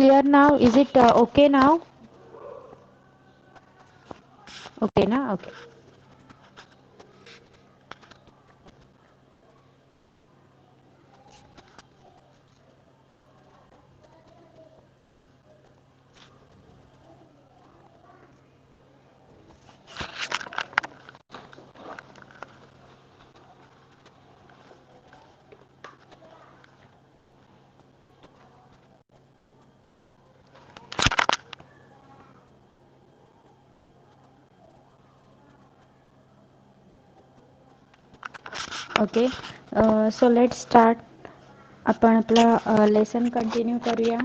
clear now? Is it okay now? Okay na? Okay. Okay. So let's start. आपण आपला lesson continue करूया.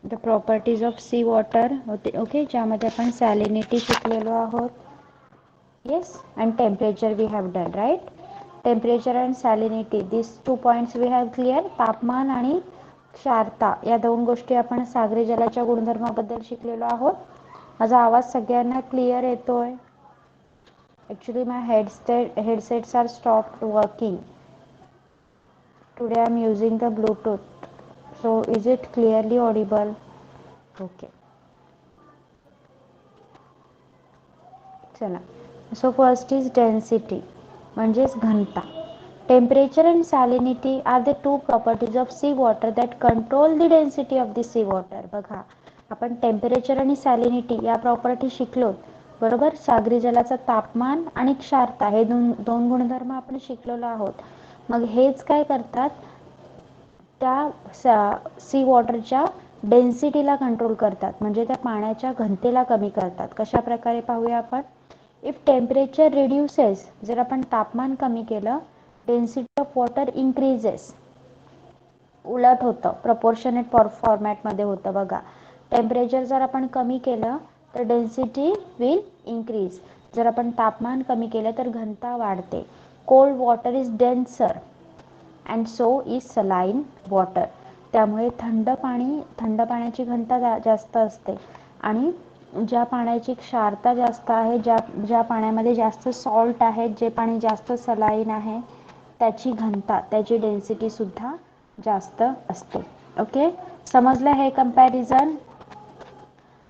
The properties of sea water होते. Okay, ज्यामध्ये आपण salinity शिकलेलो आहोत. Yes, and temperature we have done, right. Temperature and salinity, this 2 points we have clear. तापमान आणि क्षारता या 2 गोष्टी आपण सागरी जलाच्या गुणधर्माबद्दल शिकलेलो आहोत. माझा आवाज सगळ्यांना क्लिअर येतोय? Actually my headsets are stopped working. Today I am using the Bluetooth. So is it clearly audible? Okay. चला. So first is density, म्हणजेच घनता. Temperature and salinity are the 2 properties of sea water that control the density of the sea water. बघा, आपण temperature आणि सॅलिनिटी या property शिकलो, बरोबर. सागरी जलाचं तापमान आणि क्षारता हे दोन गुणधर्म आपण शिकलेलो आहोत. मग हेच काय करतात, त्या सी वॉटरच्या डेन्सिटीला कंट्रोल करतात, म्हणजे त्या पाण्याच्या घनतेला कमी करतात. कशा प्रकारे पाहूया आपण. इफ टेम्परेचर रिड्युसेस, जर आपण तापमान कमी केलं, डेन्सिटी ऑफ वॉटर इन्क्रीजेस. उलट होतं, प्रपोर्शनेट फॉर्मॅटमध्ये होतं. बघा, टेम्परेचर जर आपण कमी केलं तर डेन्सिटी विल इन्क्रीज. जर आपण तापमान कमी केलं तर घनता वाढते. Cold water is denser and so is saline water. त्यामुळे थंड पाण्याची घनता जास्त असते आणि ज्या पाण्याची क्षारता जास्त आहे, ज्या पाण्यामध्ये जास्त सॉल्ट आहे, जे पाणी जास्त सलाईन आहे, त्याची घनता, त्याची डेन्सिटी सुद्धा जास्त असते. ओके, समजलं हे कंपॅरिझन.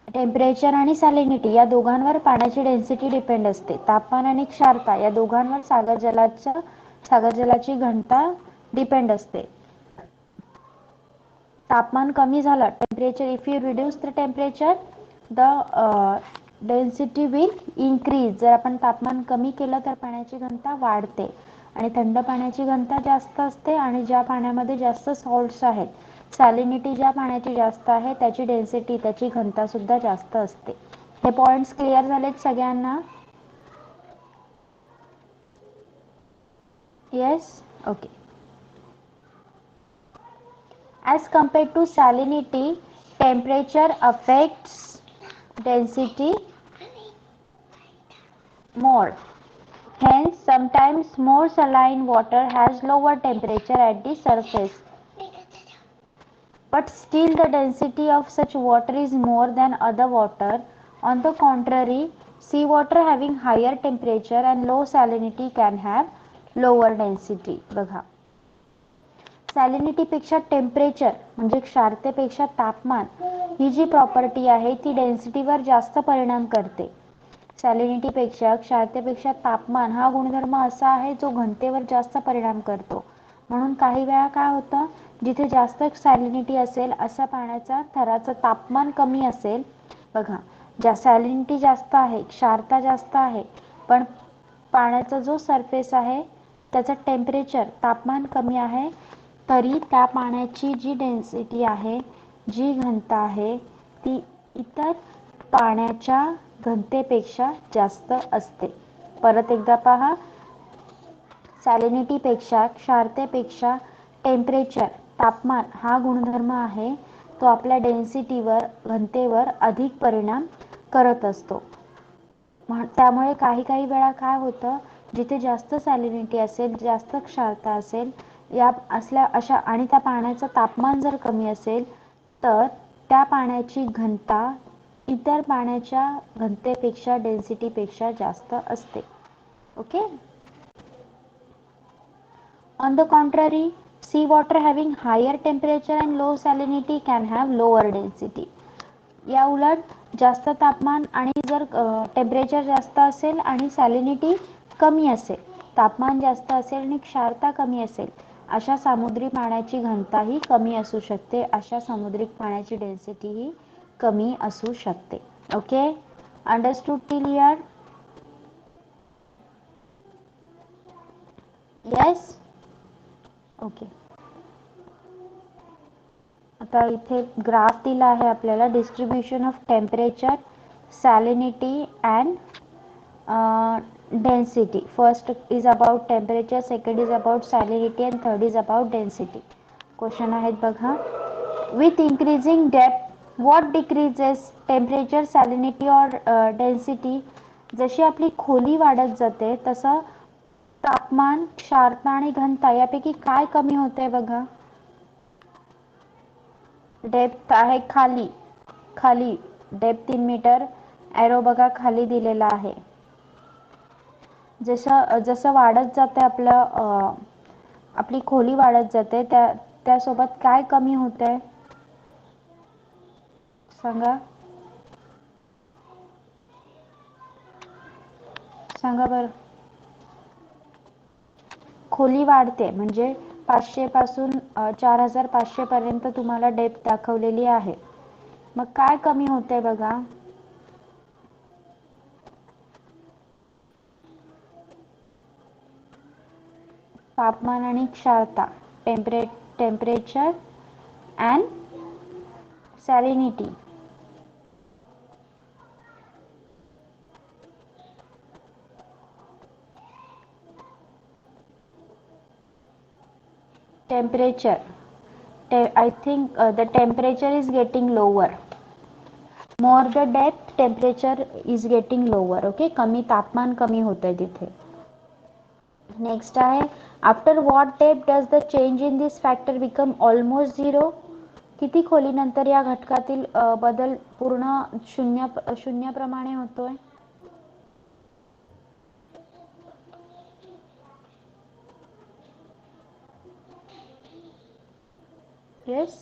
टेम्परेचर आणि सॅलिनिटी या दोघांवर पाण्याची डेन्सिटी डिपेंड असते. तापमान आणि क्षारता या दोघांवर सागर जलाची घनता डिपेंड असते. तापमान कमी झालं, temperature, if you reduce the temperature, the density will increase. जर आपण तापमान कमी केलं तर पाण्याची घनता वाढते आणि थंड पाण्याची घनता जास्त असते. आणि ज्या पाण्यामध्ये जास्त सॉल्ट्स आहेत, सॅलिनिटी ज्या पाण्याची जास्त आहे, त्याची डेन्सिटी, त्याची घनता सुद्धा जास्त असते. हे पॉइंट्स क्लिअर झालेत सगळ्यांना? Yes, okay. As compared to salinity, temperature affects density more. Hence, sometimes more saline water has lower temperature at the surface, but still the density of such water is more than other water. On the contrary, sea water having higher temperature and low salinity can have lower density. बघा, सॅलिनिटीपेक्षा temperature म्हणजे क्षारतेपेक्षा तापमान ही जी property आहे ती डेन्सिटीवर जास्त परिणाम करते. सॅलिनिटीपेक्षा क्षारतेपेक्षा तापमान हा गुणधर्म असा आहे जो घनतेवर जास्त परिणाम करतो. म्हणून काही वेळा काय होतं, जिथे जास्त सॅलिनिटी असेल अशा पाण्याचा थराचं तापमान कमी असेल. बघा, ज्या सॅलिनिटी जास्त आहे, क्षारता जास्त आहे, पण पाण्याचा जो सरफेस आहे त्याचं टेम्परेचर, तापमान कमी आहे, तरी त्या पाण्याची जी डेन्सिटी आहे, जी घनता आहे, ती इतर पाण्याच्या घनतेपेक्षा जास्त असते. परत एकदा पहा, सॅलिनिटीपेक्षा, क्षारतेपेक्षा टेम्परेचर, तापमान हा गुणधर्म आहे तो आपल्या डेन्सिटीवर, घनतेवर अधिक परिणाम करत असतो. त्यामुळे काही वेळा काय होतं, जिथे जास्त सॅलिनिटी असेल, जास्त क्षारता असेल, अशा आणि त्या पाण्याचं तापमान जर कमी असेल तर त्या पाण्याची घनता इतर पाण्याच्या घनतेपेक्षा, डेन्सिटीपेक्षा जास्त असते. Okay. On the contrary, sea water having higher temperature and low salinity can have lower density. या उलट जास्त तापमान आणि जर टेम्परेचर जास्त असेल आणि सॅलिनिटी कमी असेल, तापमान जास्त असेल आणि क्षारता कमी असेल, अशा समुद्री पाण्याची घनताही कमी असू शकते, अशा समुद्री पाण्याची डेन्सिटी ही कमी असू शकते. Okay, understood till here? Yes, okay. आता इथे ग्राफ दिला आहे आपल्याला, distribution of temperature, salinity and density. First is about temperature, second is about salinity and third is about density. Question आहेत बघा. With increasing depth what decreases, temperature, salinity or density? जशी आपली खोली वाढत जाते तसं तापमान, क्षारता आणि घनता यापैकी काय कमी होते बघा. डेप्थ आहे खाली, खाली डेप्थ 3 मीटर, एरो बघा खाली दिलेला आहे. जसं जसं वाढत जाते आपलं आपली खोली वाढत जाते त्यासोबत काय कमी होते सांगा, सांगा बरं. खोली वाढते म्हणजे 500 पासून 4500 पर्यंत तुम्हाला डेप्थ दाखवलेली आहे. मग काय कमी होते बघा. तापमान आणि क्षारता, temperature and salinity. temperature, I think the temperature is getting lower. More the depth, temperature is getting lower. Okay, कमी तापमान कमी होते तिथे. नेक्स्ट आहे, after what depth does the change in this factor become almost zero. किती खोलीनंतर या घटकातील बदल पूर्ण शून्याप्रमाणे होतोय. Yes,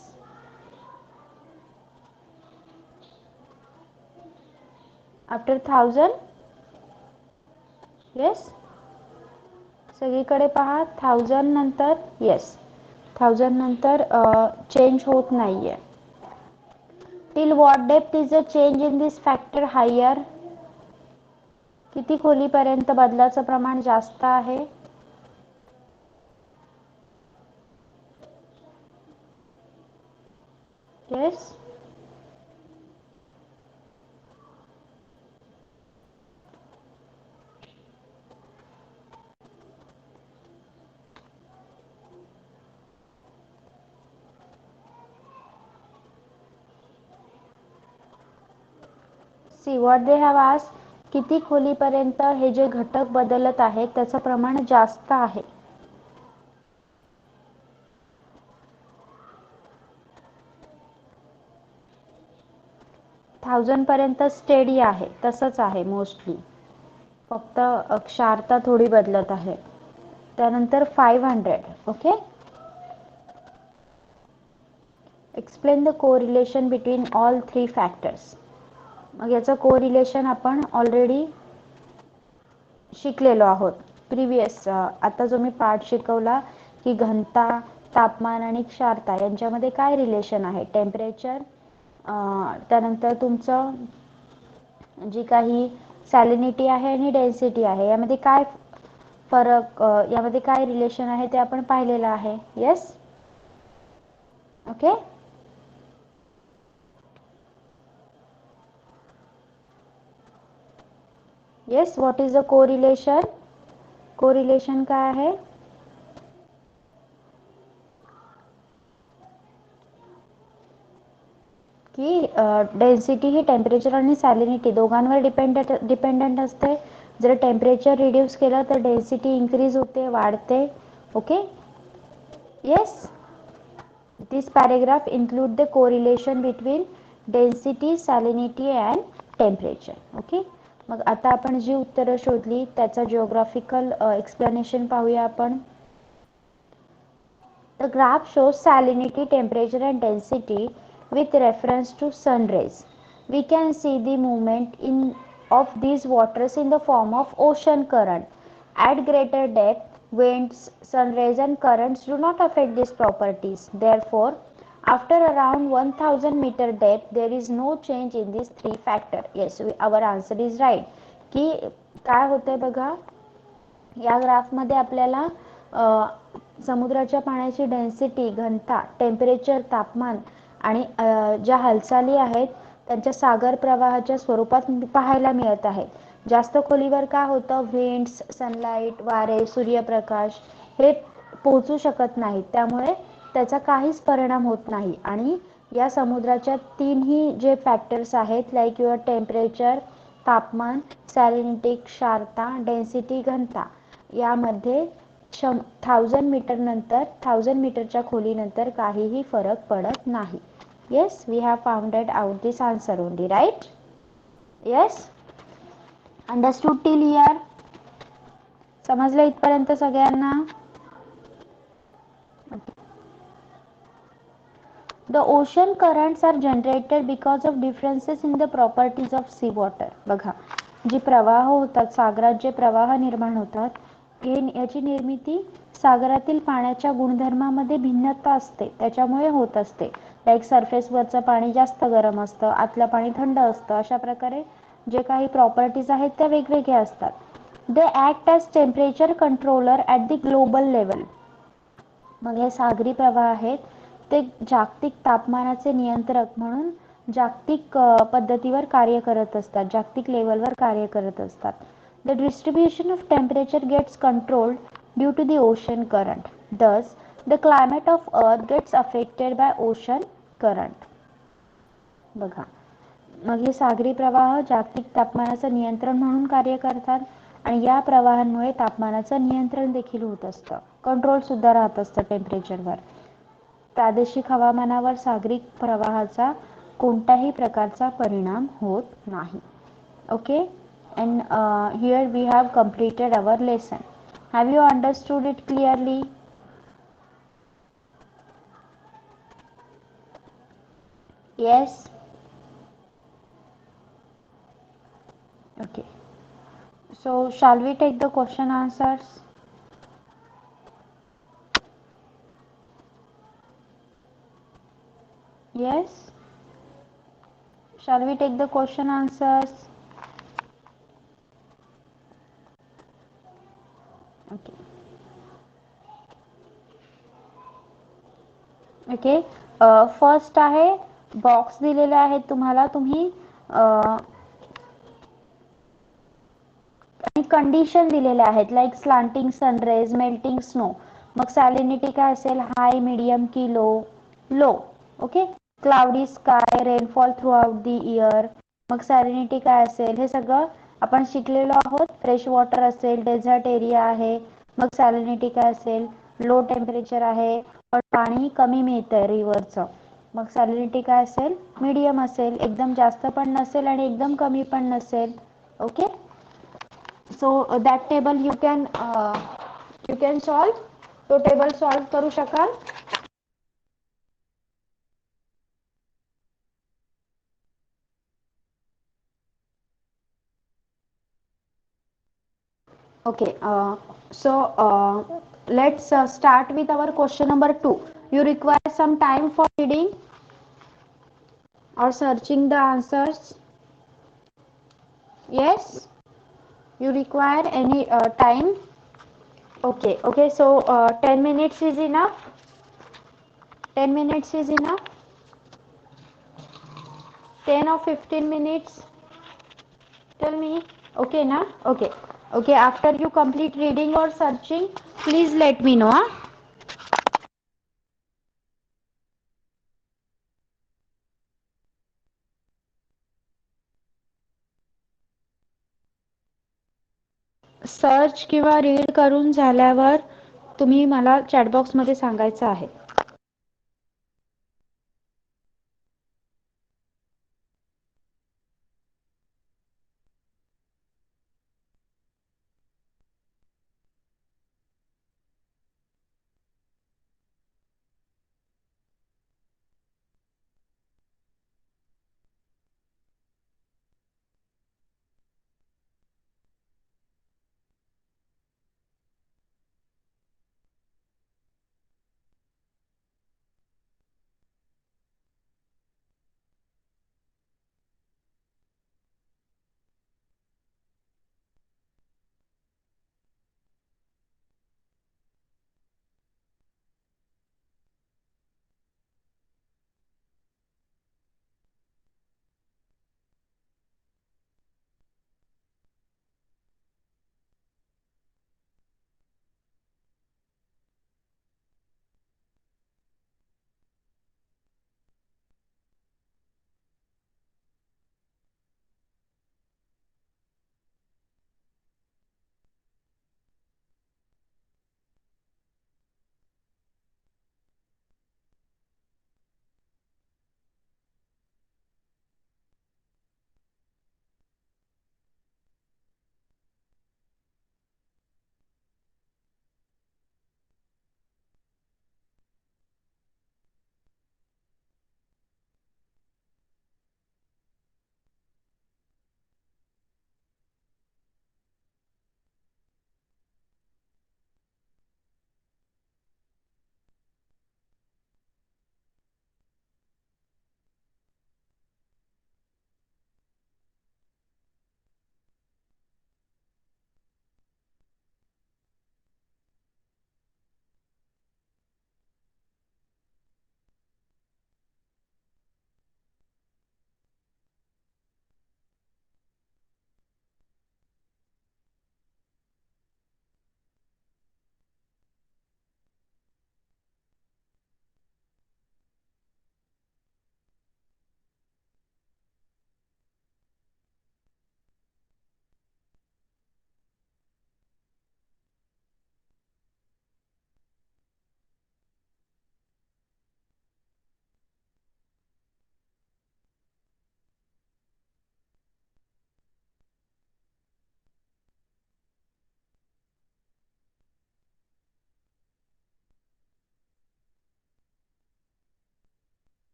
after 1000. येस, सगळीकडे पहा 1000 नंतर. येस, 1000 नंतर चेंज होत नाहीये. Till what depth is a change in this factor higher. किती खोलीपर्यंत बदलाचं प्रमाण जास्त आहे. Yes, see what they have asked, किती खोलीपर्यंत हे जे घटक बदलत आहेत त्याचं प्रमाण जास्त आहे. 1000 पर्यंत स्टेडी आहे, तसंच आहे मोस्टली, फक्त क्षारता थोडी बदलत आहे. त्यानंतर 500. Okay, explain the correlation between all 3 factors. मग याचं कोरिलेशन आपण ऑलरेडी शिकलेलो आहोत प्रिव्हियस. आता जो मी पार्ट शिकवला की घनता, तापमान आणि क्षारता यांच्यामध्ये काय रिलेशन आहे. टेम्परेचर, त्यानंतर तुमचं जी काही सॅलिनिटी आहे आणि डेन्सिटी आहे यामध्ये काय फरक, यामध्ये काय रिलेशन आहे ते आपण पाहिलेलं आहे. Yes, okay. Yes, what is the correlation. Correlation काय आहे. की डेन्सिटी ही टेम्परेचर आणि सॅलिनिटी दोघांवर डिपेंडंट असते. जर टेम्परेचर रिड्यूस केलं तर डेन्सिटी इन्क्रीज होते, वाढते. Okay, yes. This paragraph include the correlation between density, salinity and temperature. Okay, मग आता आपण जी उत्तरं शोधली त्याचा जिओग्राफिकल एक्सप्लेनेशन पाहूया आपण. The graph shows salinity, temperature and density with reference to sun rays. We can see the movement of these waters in the form of ocean current. At greater depth, winds, sun rays and currents do not affect these properties. Therefore, after around 1000 meter depth, there is no change in these three factors. Yes, our answer is right. की काय होतंय बघा, या ग्राफमध्ये आपल्याला समुद्राच्या पाण्याची density, घनता, temperature, तापमान आणि ज्या हालचाली आहेत त्यांच्या सागर प्रवाहाच्या स्वरूपात पाहायला मिळत आहेत. जास्त खोलीवर काय होतं, विंड्स, सनलाईट, वारे, सूर्यप्रकाश हे पोहोचू शकत नाहीत, त्यामुळे त्याचा काहीच परिणाम होत नाही. आणि या समुद्राच्या तीनही जे फॅक्टर्स आहेत लाईक युअर टेम्परेचर, तापमान, सॅलिनिटी, क्षारता, डेन्सिटी, घनता यामध्ये 1000 मीटर नंतर 1000 मीटरच्या खोलीनंतर काहीही फरक पडत नाही. Yes, we have founded out this answer only, right? Yes, understood till here? समजलं इथपर्यंत सगळ्यांना? The ocean currents are generated because of differences in the properties of sea water. बघा, जे प्रवाह होतात, सागरात जे प्रवाह निर्माण होतात, याची निर्मिती सागरातील पाण्याच्या गुणधर्मामध्ये भिन्नता असते, त्याच्यामुळे होत असते. लाईक सरफेस वरचं पाणी जास्त गरम असतं, आतलं पाणी थंड असतं. अशा प्रकारे जे काही प्रॉपर्टीज आहेत त्या वेगवेगळ्या असतात. They act as temperature controller at the global level. मग हे सागरी प्रवाह आहेत ते जागतिक तापमानाचे नियंत्रक म्हणून जागतिक पद्धतीवर कार्य करत असतात, जागतिक लेवलवर कार्य करत असतात. The distribution of temperature gets controlled due to the ocean current. Thus the climate of earth gets affected by ocean current. बघा, मग हे सागरी प्रवाह जागतिक तापमानाचं नियंत्रण म्हणून कार्य करतात आणि या प्रवाहांमुळे तापमानाचं नियंत्रण देखील होत असतं, कंट्रोल सुद्धा राहत असतं टेम्परेचरवर. प्रादेशिक हवामानावर सागरी प्रवाहाचा कोणत्याही प्रकारचा परिणाम होत नाही. Okay, and here we have completed our lesson. Have you understood it clearly? Yes. Okay, so shall we take the question answers? Yes, shall we take the question answers? Okay. Okay, first आहे, box दिलेले आहेत तुम्हाला, तुम्ही आणि condition दिलेले आहेत like slanting sunrays, melting snow. मग सॅलिनिटी काय असेल, हाय, मीडियम की low? Low. Okay, cloudy sky, rainfall throughout the year. मग सॅलिनिटी काय असेल, हे सगळं आपण शिकलेलो आहोत. फ्रेश वॉटर असेल, डेझर्ट एरिया आहे, मग सॅलिनिटी काय असेल, लो टेम्परेचर आहे पण पाणी कमी मिळतंय रिव्हरचं, मग सॅलिनिटी काय असेल, मीडियम असेल, एकदम जास्त पण नसेल आणि एकदम कमी पण नसेल. Okay, so that table you can solve. तो टेबल सॉल्व करू शकाल? Okay, so let's start with our question number 2. You require some time for reading or searching the answers? Yes, you require any time? Okay, so 10 minutes is enough? 10 minutes is enough? 10 or 15 minutes? Tell me. Okay, na? Okay, after you complete reading or searching, please let me know. Search किंवा read करून झाल्यावर तुम्ही मला chatbox मध्ये सांगायचं आहे.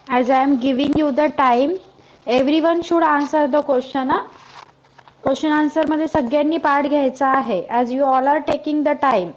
As I am giving you the time, everyone should answer the question. Question answer मध्ये सगळ्यांनी पार्ट घ्यायचा आहे. As you all are taking the time.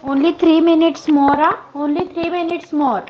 Only 3 minutes more. Only 3 minutes more.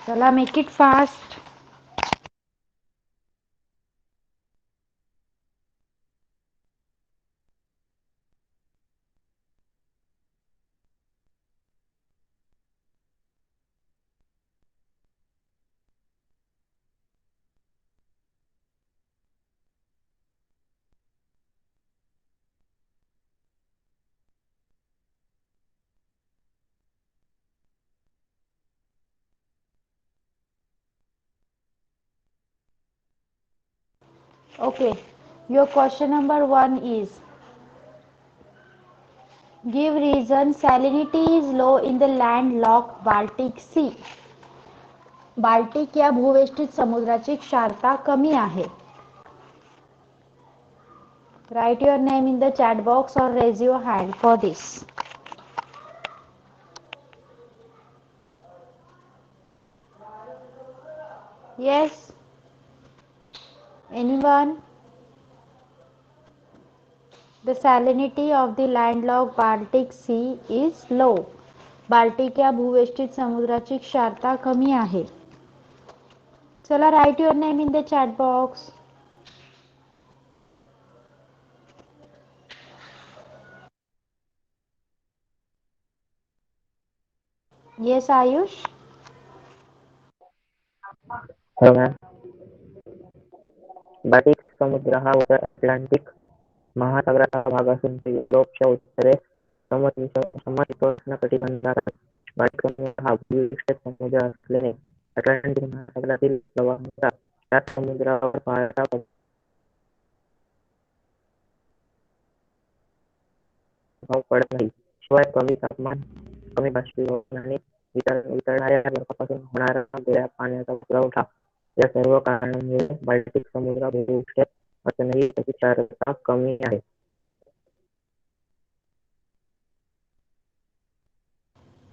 चला make it fast. Okay, your question number 1 is, give reason salinity is low in the landlocked Baltic Sea. Baltic या भूवेष्टित समुद्राची क्षारता कमी आहे. Write your name in the chat box or raise your hand for this. Yes? Anyone? The salinity of the landlocked Baltic Sea is low. Baltic या भूवेष्टित समुद्राची क्षारता कमी आहे. चला write your name in the chat box. Yes, Ayush? हो ma'am. Baltic समुद्र हा उत्तर Atlantic महासागराचा भाग असून तो युरोपच्या उत्तरेस समशीतोष्ण कटिबंधात. बाल्टिक समुद्र हा भूविष्टित समुद्र असल्याने अटलांटिक महासागरातील प्रवाहाचा त्या समुद्रावर फारसा प्रभाव पडत नाही. शिवाय कमी तापमान, कमी बाष्पीभवन आणि वितळणाऱ्या बर्फापासून होणारा गोड्या पाण्याचा पुरवठा या सर्व कारणांमुळे बाल्टिक समुद्र भूविष्टित असूनही त्याची क्षारता कमी आहे.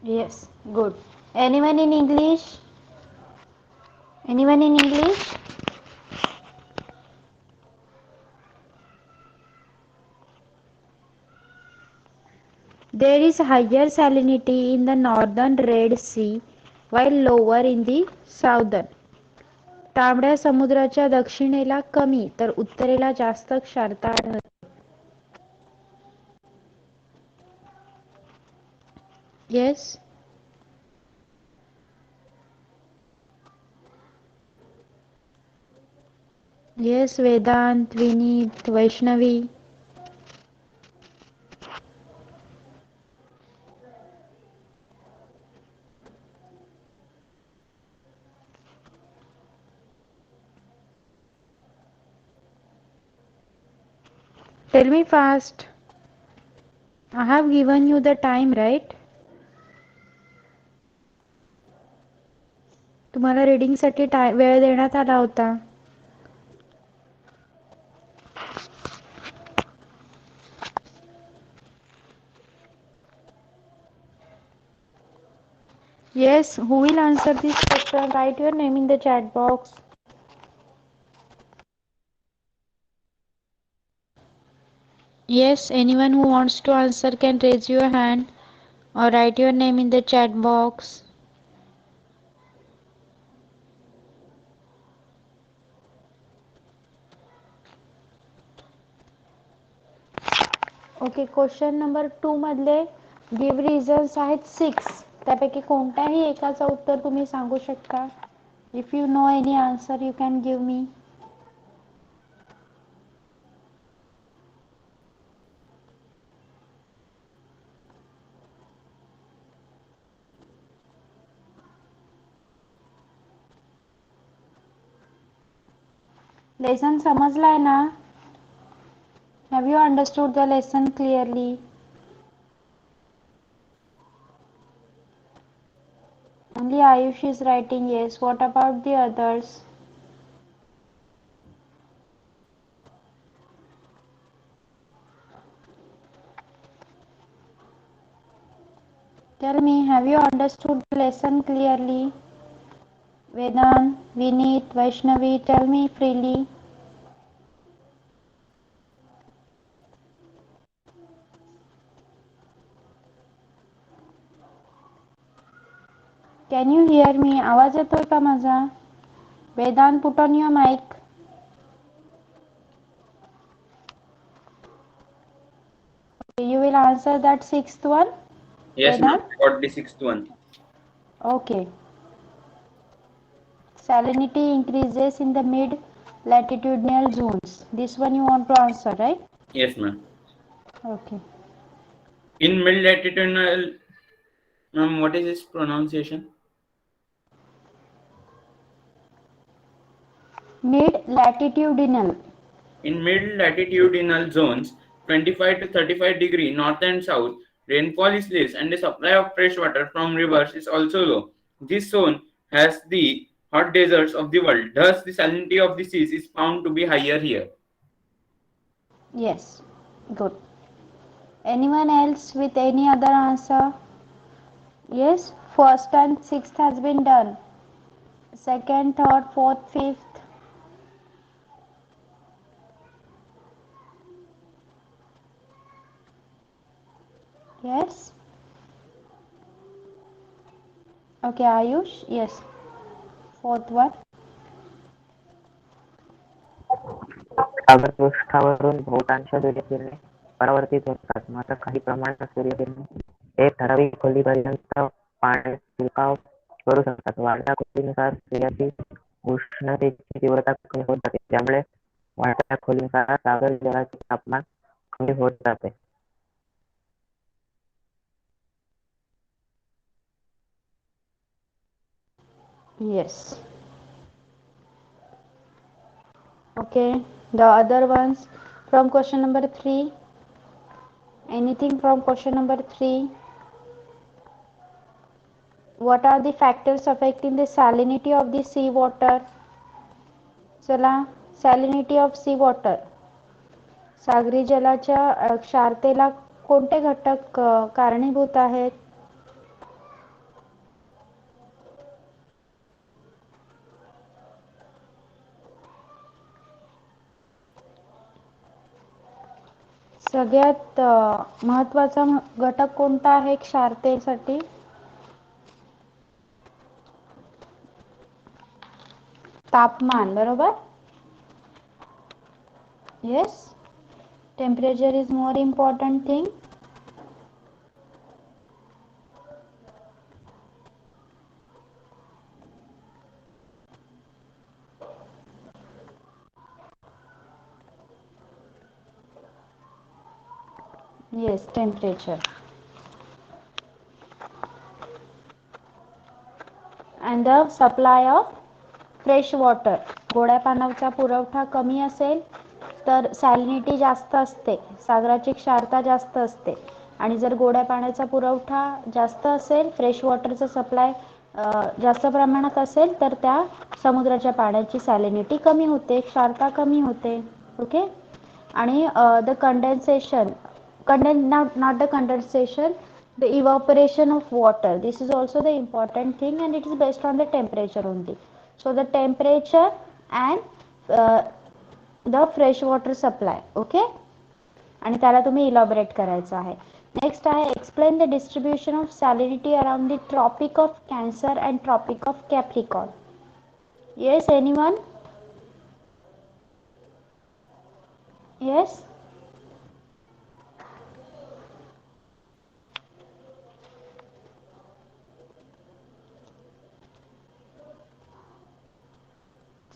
Yes, good. Anyone in English? Anyone in English? There is higher salinity in the northern Red Sea while lower in the southern. तांबड्या समुद्राच्या दक्षिणेला कमी तर उत्तरेला जास्त क्षारता आढळते. Yes? Yes, Vedant, Vineet, Vaishnavi. Tell me fast. I have given you the time, right? तुम्हाला रीडिंगसाठी वेळ देण्यात आला होता. Yes, who will answer this question? Write your name in the chat box. Yes, anyone who wants to answer can raise your hand or write your name in the chat box. Okay, question number 2 मधले give reasons आहेत 6. त्यापैकी कोणत्याही एकाचं उत्तर तुम्ही सांगू शकता. If you know any answer you can give me. Lesson समजलाय ना? Have you understood the lesson clearly? Only Ayush is writing yes. What about the others? Tell me, have you understood the lesson clearly? Vedant, Vineet, Vaishnavi, tell me freely. Can you hear me? आवाज येतोय का माझा? Vedant, put on your mic. You will answer that sixth one? Yes, ma'am. Vedant? Got the sixth one. Okay. Salinity increases in the mid latitudinal zones. This one you want to answer, right? Yes, ma'am. Okay. In mid latitudinal, ma'am, what is its pronunciation? Mid latitudinal. In mid latitudinal zones, 25 to 35 degree north and south, rainfall is less and the supply of fresh water from rivers is also low. This zone has the hot deserts of the world. Thus, the salinity of the seas is found to be higher here. Yes. Good. Anyone else with any other answer? Yes. First and sixth has been done. Second, third, fourth, fifth. Yes. Okay, Ayush. Yes. Fourth one. सागर पृष्ठावरून बहुतांश सूर्यकिरणे परावर्तित होतात, मात्र काही प्रमाणात सूर्यकिरणे एक ठराविक खोलीपर्यंत पाण्यात शिरकाव करू शकतात. वाढत्या खोलीनुसार सूर्याची उष्णतेची तीव्रता कमी होत जाते, त्यामुळे वाढत्या खोलीनुसार सागर जलाचे तापमान कमी होत जाते. Yes. Okay. The other ones from question number 3. Anything from question number 3? What are the factors affecting the salinity of the sea water? चला, salinity of sea water. सागरी जलाच्या क्षारतेला कोणते घटक कारणीभूत आहेत? सगळ्यात महत्त्वाचा घटक कोणता आहे क्षारतेसाठी? तापमान, बरोबर? Yes. Temperature is more important thing. Yes, temperature. And the supply of fresh water. गोड्या पाण्याचा पुरवठा कमी असेल तर सॅलिनिटी जास्त असते, सागराची क्षारता जास्त असते. आणि जर गोड्या पाण्याचा पुरवठा जास्त असेल, फ्रेश वॉटरचा सप्लाय जास्त प्रमाणात असेल, तर त्या समुद्राच्या पाण्याची सॅलिनिटी कमी होते, क्षारता कमी होते. ओके. आणि the condensation, not the condensation, the evaporation of water, this is also the important thing, and it is based on the temperature only. So the temperature and the fresh water supply. Okay. आणि त्याला तुम्ही इलॉबरेट करायचं आहे. Next आहे explain the distribution of salinity around the Tropic of Cancer and Tropic of Capricorn. Yes, anyone? Yes.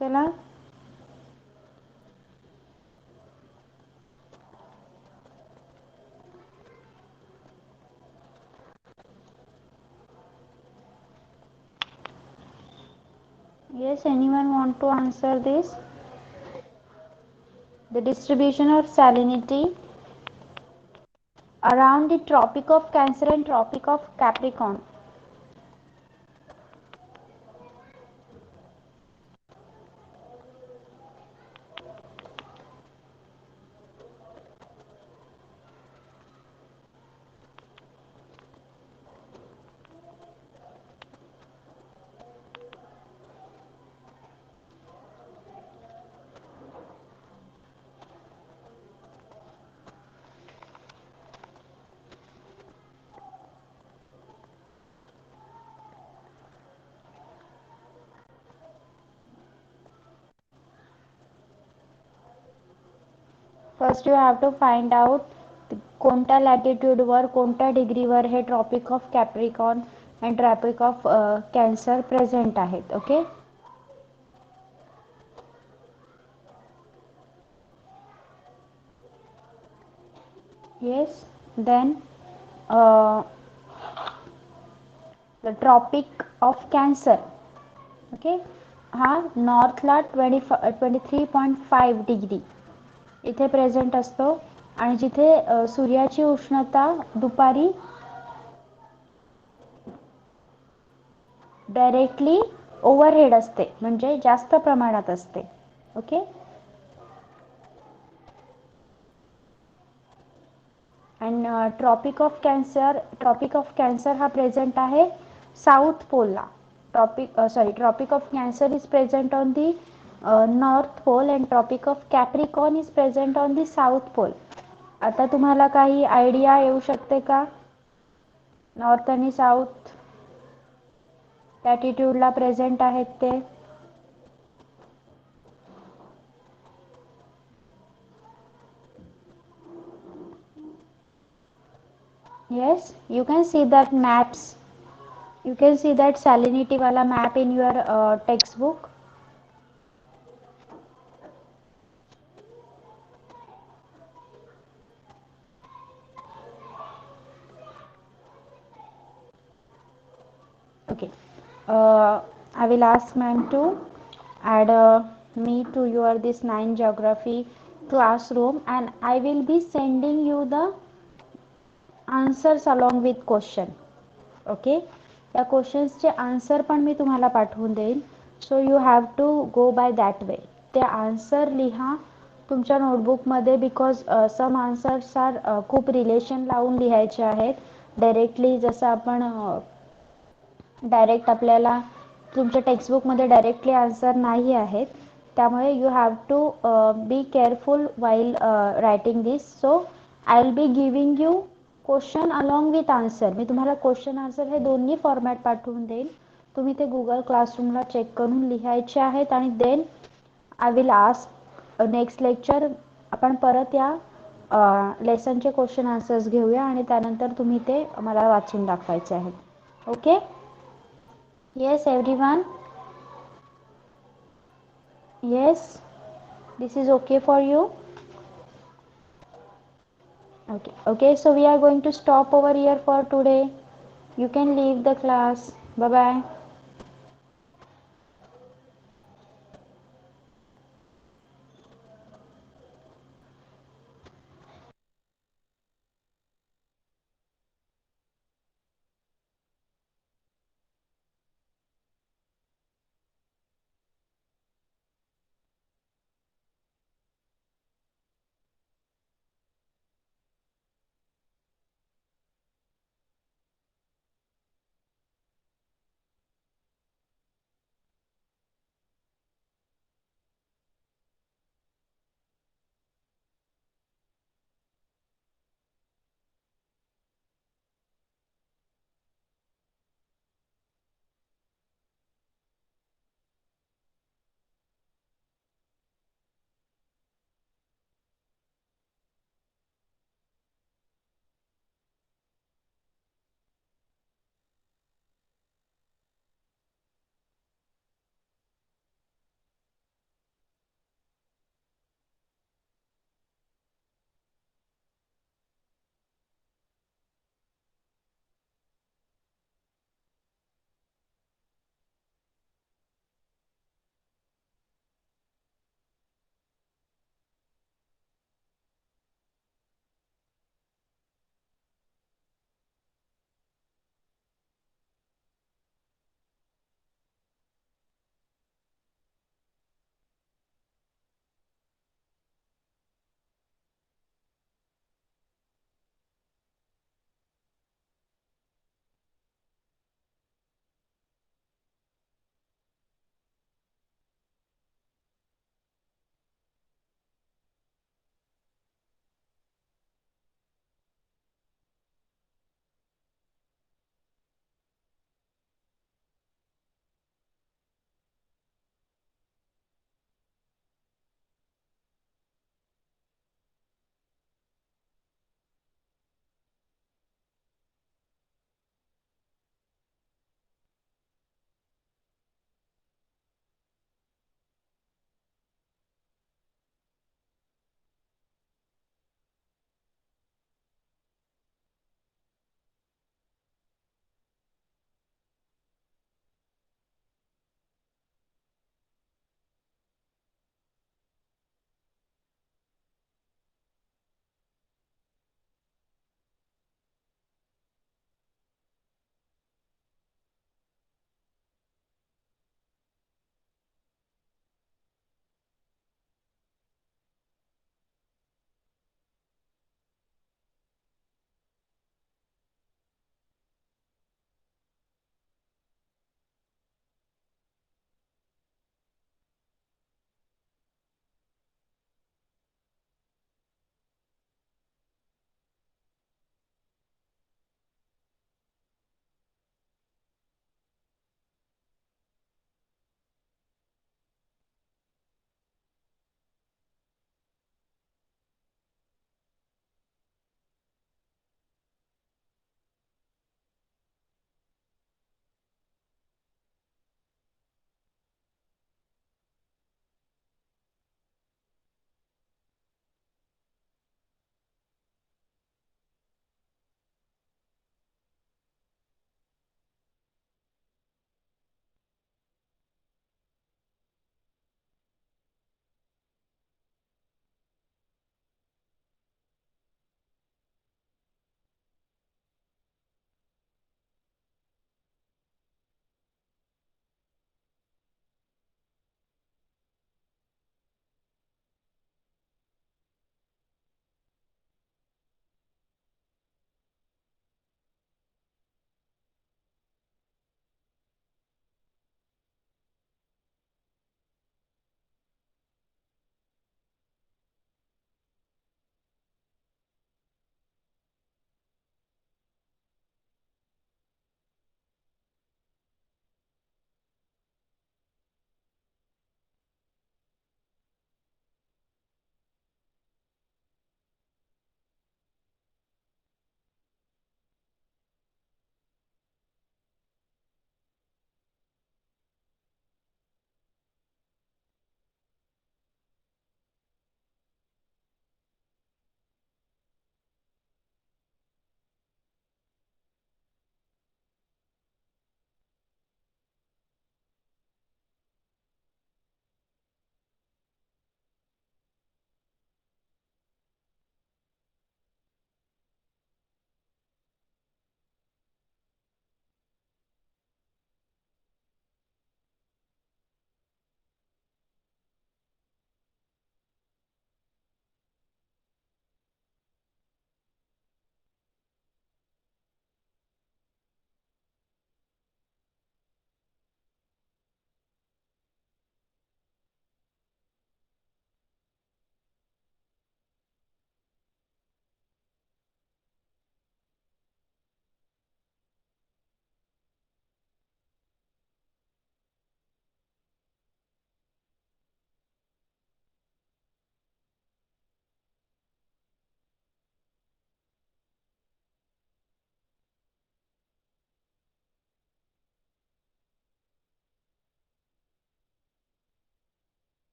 चला. Yes, anyone want to answer this? The distribution of salinity around the Tropic of Cancer and Tropic of Capricorn. First you have to find out कोणत्या लॅटिट्यूडवर कोणत्या डिग्रीवर हे Tropic of Capricorn and Tropic of Cancer present आहेत. Okay. Yes. Then the Tropic of Cancer. Okay. हा नॉर्थला 23.5 degree इथे present असतो आणि जिथे सूर्याची उष्णता दुपारी डायरेक्टली ओव्हरहेड असते, म्हणजे जास्त प्रमाणात असते. Okay. And Tropic of Cancer हा प्रेझेंट आहे साऊथ पोलला. Tropic of Cancer is present on the north pole and Tropic of Capricorn is present on the south pole. आता तुम्हाला काही आयडिया येऊ शकते का? नॉर्थ आणि साऊथ लॅटिट्यूडला प्रेझेंट आहेत ते. Yes, you can see that maps. You can see that salinity wala map in your textbook. Okay. I will ask ma'am to add me to your this 9 geography classroom, and I will be sending you the answers along with question. Okay. या क्वेश्चन्सचे answer पण मी तुम्हाला पाठवून देईन. So you have to go by that way. ते answer लिहा तुमच्या नोटबुकमध्ये, बिकॉज सम आन्सर्स आर खूप रिलेशन लावून लिहायचे आहेत. डायरेक्टली जसं आपण डायरेक्ट आपल्याला तुमच्या टेक्स्टबुकमध्ये डायरेक्टली आन्सर नाही आहेत. त्यामुळे you have to be careful while writing this. So I will be giving you question along with answer. मी तुम्हाला क्वेश्चन आन्सर हे दोन्ही फॉर्मॅट पाठवून देईल. तुम्ही ते गुगल क्लासरूमला चेक करून लिहायचे आहेत आणि then I will ask next lecture आपण परत या लेसनचे क्वेश्चन आन्सर्स घेऊया आणि त्यानंतर तुम्ही ते मला वाचून दाखवायचे आहेत. Okay. Yes, everyone. Yes, this is okay for you. Okay, so we are going to stop over here for today. You can leave the class. Bye bye.